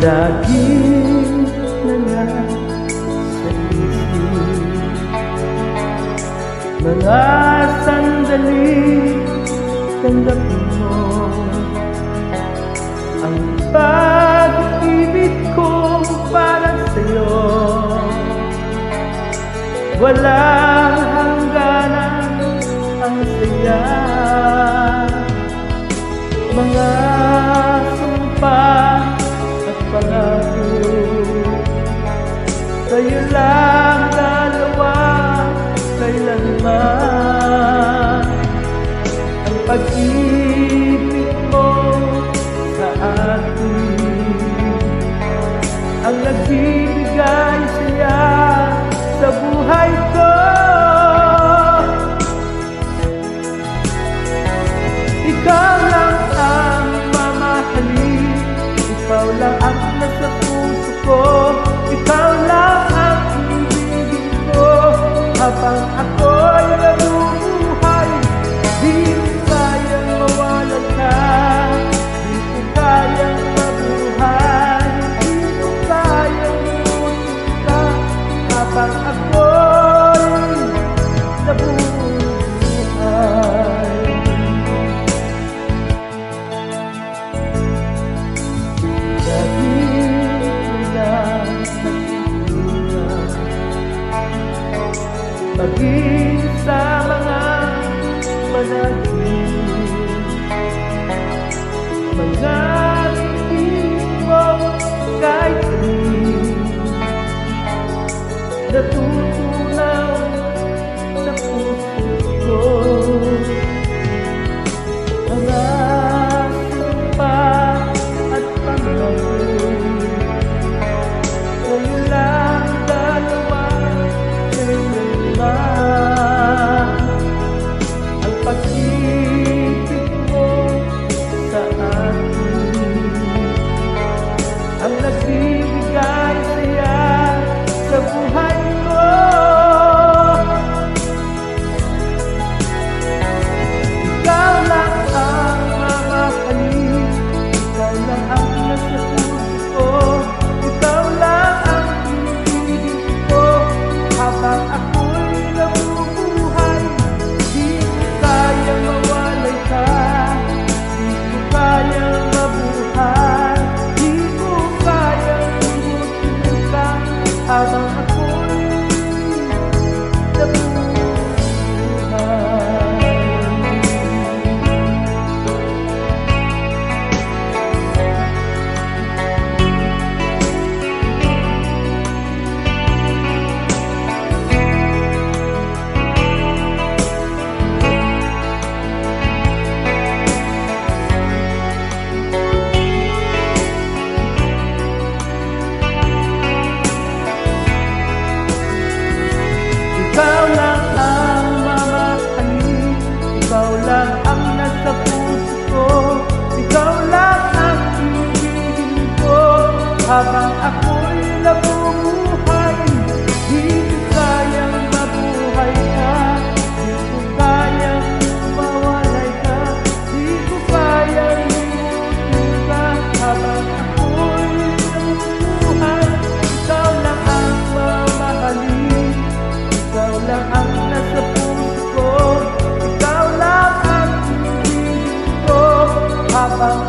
Laging nasa isip mga sandali, tanggapin mo ang pag-ibig ko para sa'yo. Walang hangganan ang saya, mga sumpa at pangako. Sa'yo lang dalawa, kailanman ang pag-ibig mo sa akin, ang nagbibigay saya sa buhay ko. Ikaw lang ang mamahalin, ikaw lang ang nasa puso ko, ikaw lang ang ibigin ko habang ako'y nabubuhay. Di ko kayang mawalan ka, di ko kayang mabuhay, di ko kayang lutin ka habang ako'y nabubuhay. Maging sa mga panaginip, mga ngiti mo kahit rin natutunaw sa puso ko. Mga sumpa at pangako, sa'yo lang dalawa, ang pag-ibig mo sa akin, ang nagbibigay saya sa buhay ko. Ikaw lang ang mamahalin, ikaw lang ang nasa puso ko, ikaw lang ang ibigin ko habang ako'y nabubuhay. Di ko kayang mawalay ka, di ko kayang mabuhay, di ko kayang lutin ka habang ako'y nabubuhay. Ikaw lang ang mamahalin, ikaw lang ang nasa puso ko, ikaw lang ang ibigin ko habang ako'y nabubuhay. Di ko kayang mabuhay ka, di ko kayang mawalay ka, di ko kayang lutin ka habang ako'y nabubuhay. Ikaw lang ang mamahalin, ikaw lang ang nasa puso ko, ikaw lang ang ibigin ko habang